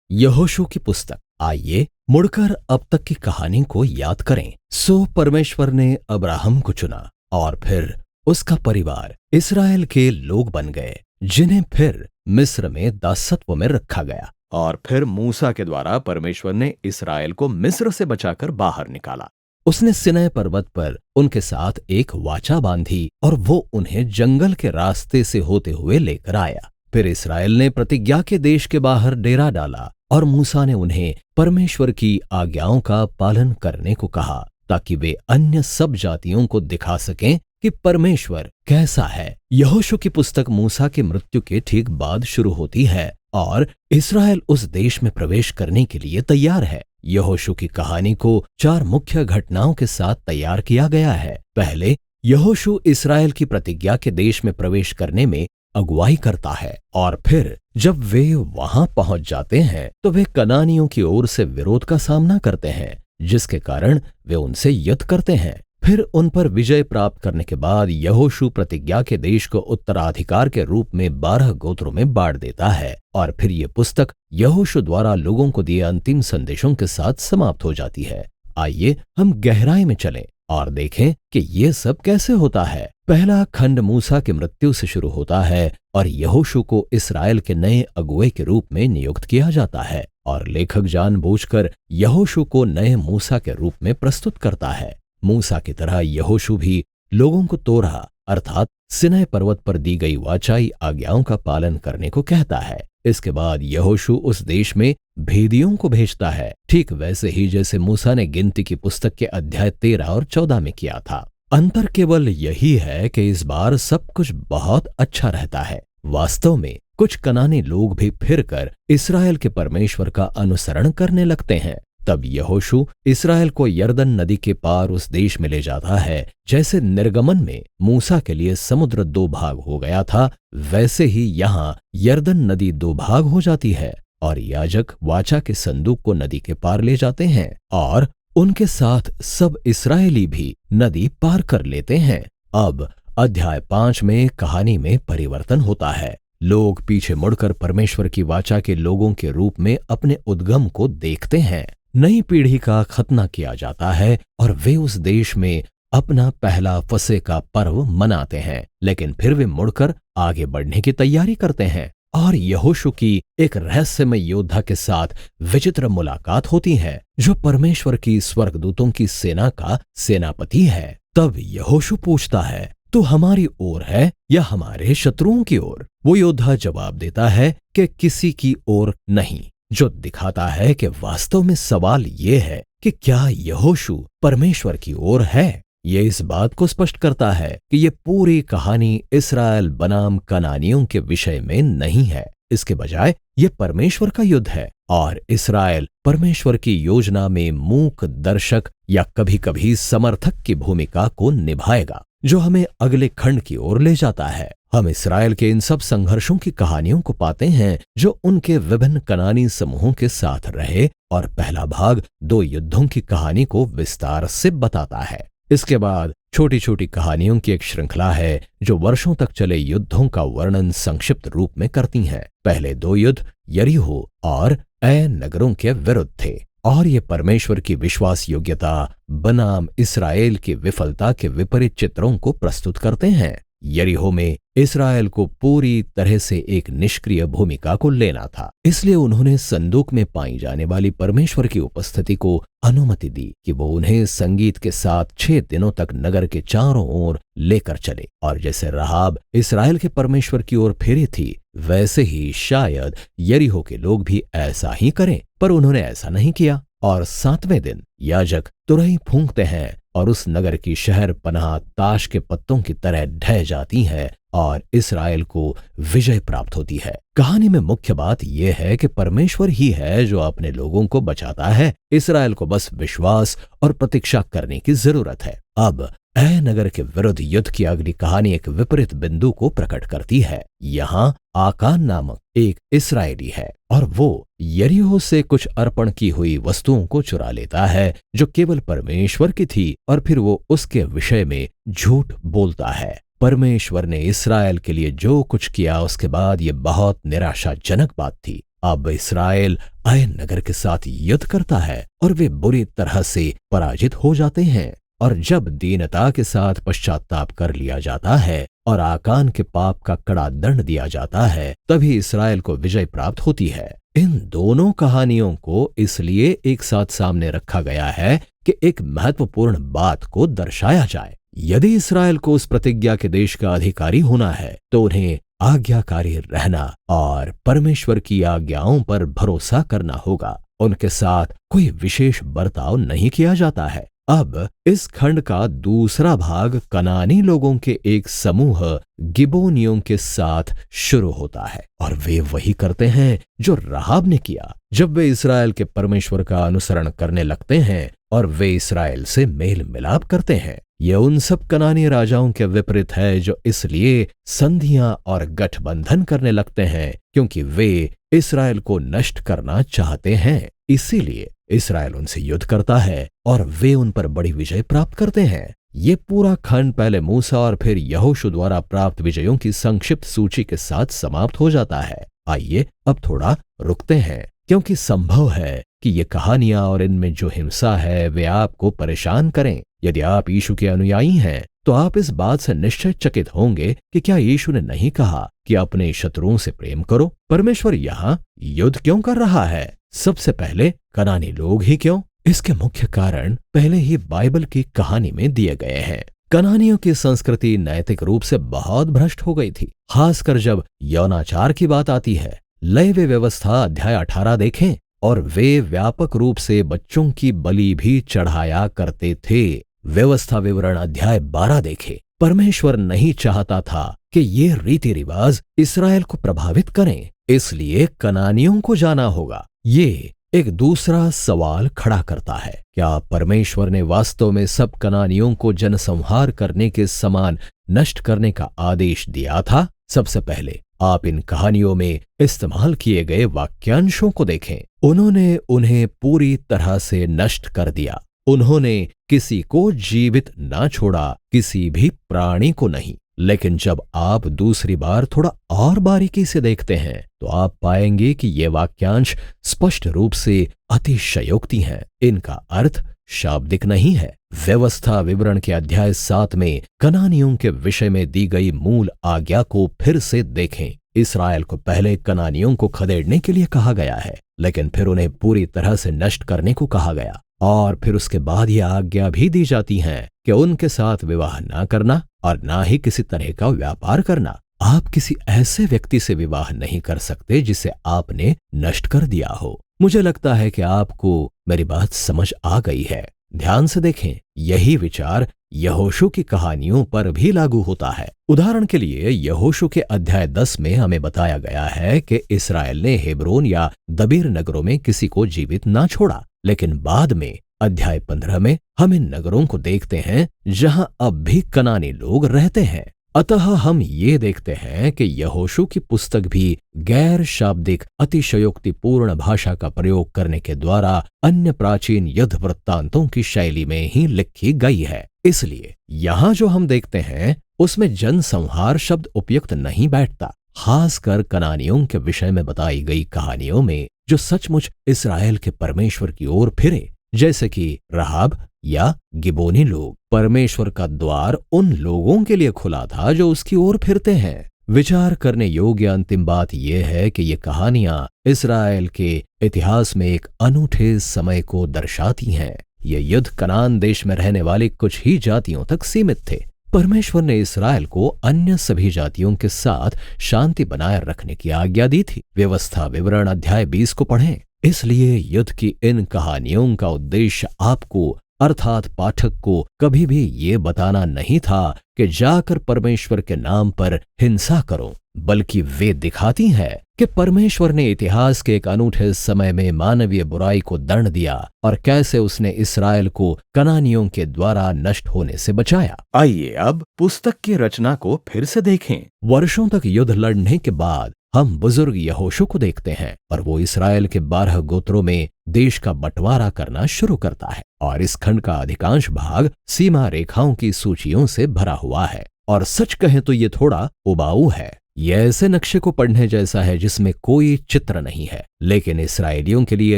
यहोशू की पुस्तक। आइए मुड़कर अब तक की कहानी को याद करें। सो परमेश्वर ने अब्राहम को चुना और फिर उसका परिवार इस्राएल के लोग बन गए, जिन्हें फिर मिस्र में दासत्व में रखा गया। और फिर मूसा के द्वारा परमेश्वर ने इस्राएल को मिस्र से बचाकर बाहर निकाला। उसने सिनै पर्वत पर उनके साथ एक वाचा बांधी और वो उन्हें जंगल के रास्ते से होते हुए लेकर आया। फिर इस्राएल ने प्रतिज्ञा के देश के बाहर डेरा डाला और मूसा ने उन्हें परमेश्वर की आज्ञाओं का पालन करने को कहा, ताकि वे अन्य सब जातियों को दिखा सकें कि परमेश्वर कैसा है। यहोशू की पुस्तक मूसा की मृत्यु के ठीक बाद शुरू होती है और इस्राएल उस देश में प्रवेश करने के लिए तैयार है। यहोशू की कहानी को 4 मुख्य घटनाओं के साथ तैयार किया गया है। पहले, यहोशू इस्राएल की प्रतिज्ञा के देश में प्रवेश करने में अगुवाई करता है और फिर जब वे वहां पहुंच जाते हैं तो वे कनानियों की ओर से विरोध का सामना करते हैं, जिसके कारण वे उनसे युद्ध करते हैं। फिर उन पर विजय प्राप्त करने के बाद यहोशू प्रतिज्ञा के देश को उत्तराधिकार के रूप में 12 गोत्रों में बांट देता है और फिर ये पुस्तक यहोशू द्वारा लोगों को दिए अंतिम संदेशों के साथ समाप्त हो जाती है। आइए हम गहराई में चलें और देखें कि ये सब कैसे होता है। पहला खंड मूसा की मृत्यु से शुरू होता है और यहोशू को इस्राएल के नए अगुवे के रूप में नियुक्त किया जाता है और लेखक जानबूझकर यहोशू को नए मूसा के रूप में प्रस्तुत करता है। मूसा की तरह यहोशू भी लोगों को तोरा अर्थात सिनै पर्वत पर दी गई वाचाई आज्ञाओं का पालन करने को कहता है। इसके बाद यहोशू उस देश में भेदियों को भेजता है, ठीक वैसे ही जैसे मूसा ने गिनती की पुस्तक के अध्याय 13 और 14 में किया था। अंतर केवल यही है कि इस बार सब कुछ बहुत अच्छा रहता है। वास्तव में कुछ कनानी लोग भी फिरकर इस्राएल के परमेश्वर का अनुसरण करने लगते हैं। तब यहोशू इस्राएल को यरदन नदी के पार उस देश में ले जाता है। जैसे निर्गमन में मूसा के लिए समुद्र 2 भाग हो गया था, वैसे ही यहाँ यरदन नदी 2 भाग हो जाती है और याजक वाचा के संदूक को नदी के पार ले जाते हैं और उनके साथ सब इस्राएली भी नदी पार कर लेते हैं। अब अध्याय 5 में कहानी में परिवर्तन होता है। लोग पीछे मुड़कर परमेश्वर की वाचा के लोगों के रूप में अपने उद्गम को देखते हैं। नई पीढ़ी का खतना किया जाता है और वे उस देश में अपना पहला फसह का पर्व मनाते हैं, लेकिन फिर वे मुड़कर आगे बढ़ने की तैयारी करते हैं और यहोशू की एक रहस्यमय योद्धा के साथ विचित्र मुलाकात होती है, जो परमेश्वर की स्वर्गदूतों की सेना का सेनापति है। तब यहोशू पूछता है, तू हमारी ओर है या हमारे शत्रुओं की ओर? वो योद्धा जवाब देता है कि किसी की ओर नहीं, जो दिखाता है कि वास्तव में सवाल ये है कि क्या यहोशू परमेश्वर की ओर है। ये इस बात को स्पष्ट करता है कि ये पूरी कहानी इस्राएल बनाम कनानियों के विषय में नहीं है। इसके बजाय ये परमेश्वर का युद्ध है और इस्राएल परमेश्वर की योजना में मूक दर्शक या कभी-कभी समर्थक की भूमिका को निभाएगा, जो हमें अगले खंड की ओर ले जाता है। हम इस्राएल के इन सब संघर्षों की कहानियों को पाते हैं जो उनके विभिन्न कनानी समूहों के साथ रहे और पहला भाग 2 युद्धों की कहानी को विस्तार से बताता है। इसके बाद छोटी छोटी कहानियों की एक श्रृंखला है जो वर्षों तक चले युद्धों का वर्णन संक्षिप्त रूप में करती हैं। पहले 2 युद्ध यरीहो और ऐ नगरों के विरुद्ध थे और ये परमेश्वर की विश्वास योग्यता बनाम इस्राएल की विफलता के विपरीत चित्रों को प्रस्तुत करते हैं। यरीहो में इस्राएल को पूरी तरह से एक निष्क्रिय भूमिका को लेना था, इसलिए उन्होंने संदूक में पाई जाने वाली परमेश्वर की उपस्थिति को अनुमति दी कि वो उन्हें संगीत के साथ 6 दिनों तक नगर के चारों ओर लेकर चले। और जैसे राहाब इस्राएल के परमेश्वर की ओर फेरी थी, वैसे ही शायद यरीहो के लोग भी ऐसा ही करें, पर उन्होंने ऐसा नहीं किया। और 7वें दिन याजक तुरही फूंकते हैं और उस नगर की शहर पनाह ताश के पत्तों की तरह ढह जाती है और इस्राएल को विजय प्राप्त होती है। कहानी में मुख्य बात यह है कि परमेश्वर ही है जो अपने लोगों को बचाता है। इस्राएल को बस विश्वास और प्रतीक्षा करने की जरूरत है। अब ऐ नगर के विरुद्ध युद्ध की अगली कहानी एक विपरीत बिंदु को प्रकट करती है। यहाँ आकान नामक एक इस्राएली है और वो यरीहो से कुछ अर्पण की हुई वस्तुओं को चुरा लेता है जो केवल परमेश्वर की थी और फिर वो उसके विषय में झूठ बोलता है। परमेश्वर ने इस्राएल के लिए जो कुछ किया उसके बाद ये बहुत निराशाजनक बात थी। अब इसराइल आय नगर के साथ युद्ध करता है और वे बुरी तरह से पराजित हो जाते हैं। और जब दीनता के साथ पश्चाताप कर लिया जाता है और आकान के पाप का कड़ा दंड दिया जाता है, तभी इसराइल को विजय प्राप्त होती है। इन दोनों कहानियों को इसलिए एक साथ सामने रखा गया है कि एक महत्वपूर्ण बात को दर्शाया जाए। यदि इसराइल को उस प्रतिज्ञा के देश का अधिकारी होना है तो उन्हें आज्ञाकारी रहना और परमेश्वर की आज्ञाओं पर भरोसा करना होगा। उनके साथ कोई विशेष बर्ताव नहीं किया जाता है। अब इस खंड का दूसरा भाग कनानी लोगों के एक समूह गिबोनियों के साथ शुरू होता है और वे वही करते हैं जो राहाब ने किया। जब वे इसराइल के परमेश्वर का अनुसरण करने लगते हैं और वे इसराइल से मेल मिलाप करते हैं, ये उन सब कनानी राजाओं के विपरीत है जो इसलिए संधियां और गठबंधन करने लगते हैं क्योंकि वे इसराइल को नष्ट करना चाहते हैं। इसीलिए इसराइल उनसे युद्ध करता है और वे उन पर बड़ी विजय प्राप्त करते हैं। ये पूरा खंड पहले मूसा और फिर यहोशू द्वारा प्राप्त विजयों की संक्षिप्त सूची के साथ समाप्त हो जाता है। आइए अब थोड़ा रुकते हैं क्योंकि संभव है कि ये कहानियां और इनमें जो हिंसा है वे आपको परेशान करें। यदि आप यीशु के अनुयायी हैं तो आप इस बात से निश्चय चकित होंगे कि क्या यीशु ने नहीं कहा कि अपने शत्रुओं से प्रेम करो? परमेश्वर यहाँ युद्ध क्यों कर रहा है? सबसे पहले कनानी लोग ही क्यों? इसके मुख्य कारण पहले ही बाइबल की कहानी में दिए गए हैं। कनानियों की संस्कृति नैतिक रूप से बहुत भ्रष्ट हो गई थी, खासकर जब यौनाचार की बात आती है। लेवी व्यवस्था अध्याय 18 देखें और वे व्यापक रूप से बच्चों की बलि भी चढ़ाया करते थे। व्यवस्था विवरण अध्याय 12 देखें। परमेश्वर नहीं चाहता था कि ये रीति रिवाज इसराइल को प्रभावित करें, इसलिए कनानियों को जाना होगा। ये एक दूसरा सवाल खड़ा करता है, क्या परमेश्वर ने वास्तव में सब कनानियों को जनसंहार करने के समान नष्ट करने का आदेश दिया था? सबसे पहले आप इन कहानियों में इस्तेमाल किए गए वाक्यांशों को देखें। उन्होंने उन्हें पूरी तरह से नष्ट कर दिया। उन्होंने किसी को जीवित ना छोड़ा, किसी भी प्राणी को नहीं। लेकिन जब आप दूसरी बार थोड़ा और बारीकी से देखते हैं तो आप पाएंगे कि ये वाक्यांश स्पष्ट रूप से अतिशयोक्ति हैं। इनका अर्थ शाब्दिक नहीं है। व्यवस्था विवरण के अध्याय 7 में कनानियों के विषय में दी गई मूल आज्ञा को फिर से देखें। इसराइल को पहले कनानियों को खदेड़ने के लिए कहा गया है, लेकिन फिर उन्हें पूरी तरह से नष्ट करने को कहा गया और फिर उसके बाद यह आज्ञा भी दी जाती है कि उनके साथ विवाह ना करना और ना ही किसी तरह का व्यापार करना। आप किसी ऐसे व्यक्ति से विवाह नहीं कर सकते जिसे आपने नष्ट कर दिया हो। मुझे लगता है कि आपको मेरी बात समझ आ गई है। ध्यान से देखें, यही विचार यहोशू की कहानियों पर भी लागू होता है। उदाहरण के लिए यहोशू के अध्याय 10 में हमें बताया गया है कि इसराइल ने हेब्रोन या दबीर नगरों में किसी को जीवित ना छोड़ा, लेकिन बाद में अध्याय 15 में हम इन नगरों को देखते हैं जहां अब भी कनानी लोग रहते हैं। अतः हम ये देखते हैं कि यहोशू की पुस्तक भी गैर शाब्दिक अतिशयोक्तिपूर्ण भाषा का प्रयोग करने के द्वारा अन्य प्राचीन युद्ध वृत्तांतों की शैली में ही लिखी गई है। इसलिए यहाँ जो हम देखते हैं उसमें जनसंहार शब्द उपयुक्त नहीं बैठता, खासकर कनानियों के विषय में बताई गई कहानियों में जो सचमुच इसराइल के परमेश्वर की ओर फिरे, जैसे कि राहाब या गिबोनी लोग। परमेश्वर का द्वार उन लोगों के लिए खुला था जो उसकी ओर फिरते हैं। विचार करने योग्य अंतिम बात यह है कि ये कहानियां इसराइल के इतिहास में एक अनूठे समय को दर्शाती हैं। ये युद्ध कनान देश में रहने वाली कुछ ही जातियों तक सीमित थे। परमेश्वर ने इसराइल को अन्य सभी जातियों के साथ शांति बनाए रखने की आज्ञा दी थी। व्यवस्था विवरण अध्याय 20 को पढ़ें। इसलिए युद्ध की इन कहानियों का उद्देश्य आपको अर्थात पाठक को कभी भी ये बताना नहीं था कि जाकर परमेश्वर के नाम पर हिंसा करो, बल्कि वे दिखाती है कि परमेश्वर ने इतिहास के एक अनूठे समय में मानवीय बुराई को दंड दिया और कैसे उसने इसराइल को कनानियों के द्वारा नष्ट होने से बचाया। आइए अब पुस्तक की रचना को फिर से देखें। वर्षों तक युद्ध लड़ने के बाद हम बुजुर्ग यहोशू को देखते हैं और वो इसराइल के 12 गोत्रों में देश का बंटवारा करना शुरू करता है और इस खंड का अधिकांश भाग सीमा रेखाओं की सूचियों से भरा हुआ है और सच कहें तो ये थोड़ा उबाऊ है। ये ऐसे नक्शे को पढ़ने जैसा है जिसमें कोई चित्र नहीं है, लेकिन इसराइलियों के लिए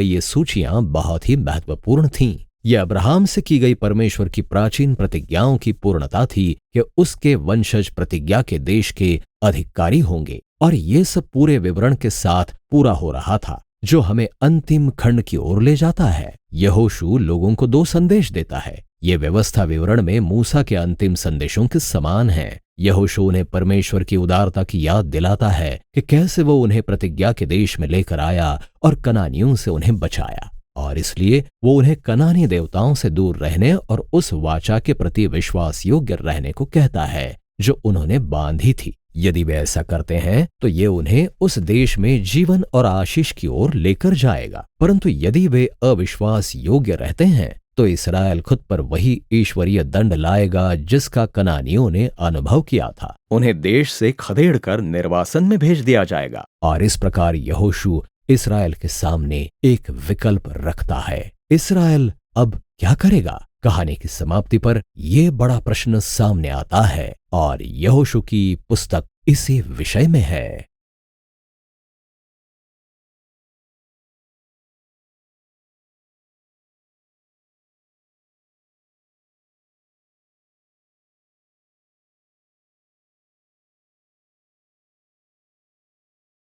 ये सूचियां बहुत ही महत्वपूर्ण थीं। ये अब्राहम से की गई परमेश्वर की प्राचीन प्रतिज्ञाओं की पूर्णता थी कि उसके वंशज प्रतिज्ञा के देश के अधिकारी होंगे, और ये सब पूरे विवरण के साथ पूरा हो रहा था, जो हमें अंतिम खंड की ओर ले जाता है। यहोशू लोगों को 2 संदेश देता है। ये व्यवस्था विवरण में मूसा के अंतिम संदेशों के समान है। यहोशू उन्हें परमेश्वर की उदारता की याद दिलाता है कि कैसे वो उन्हें प्रतिज्ञा के देश में लेकर आया और कनानियों से उन्हें बचाया, और इसलिए वो उन्हें कनानी देवताओं से दूर रहने और उस वाचा के प्रति विश्वास योग्य रहने को कहता है जो उन्होंने बांधी थी। यदि वे ऐसा करते हैं तो ये उन्हें उस देश में जीवन और आशीष की ओर लेकर जाएगा, परंतु यदि वे अविश्वास योग्य रहते हैं तो इस्राएल खुद पर वही ईश्वरीय दंड लाएगा जिसका कनानियों ने अनुभव किया था। उन्हें देश से खदेड़ कर निर्वासन में भेज दिया जाएगा। और इस प्रकार यहोशू इस्राएल के सामने एक विकल्प रखता है। इस्राएल अब क्या करेगा? कहानी की समाप्ति पर यह बड़ा प्रश्न सामने आता है, और यहोशू की पुस्तक इसी विषय में है।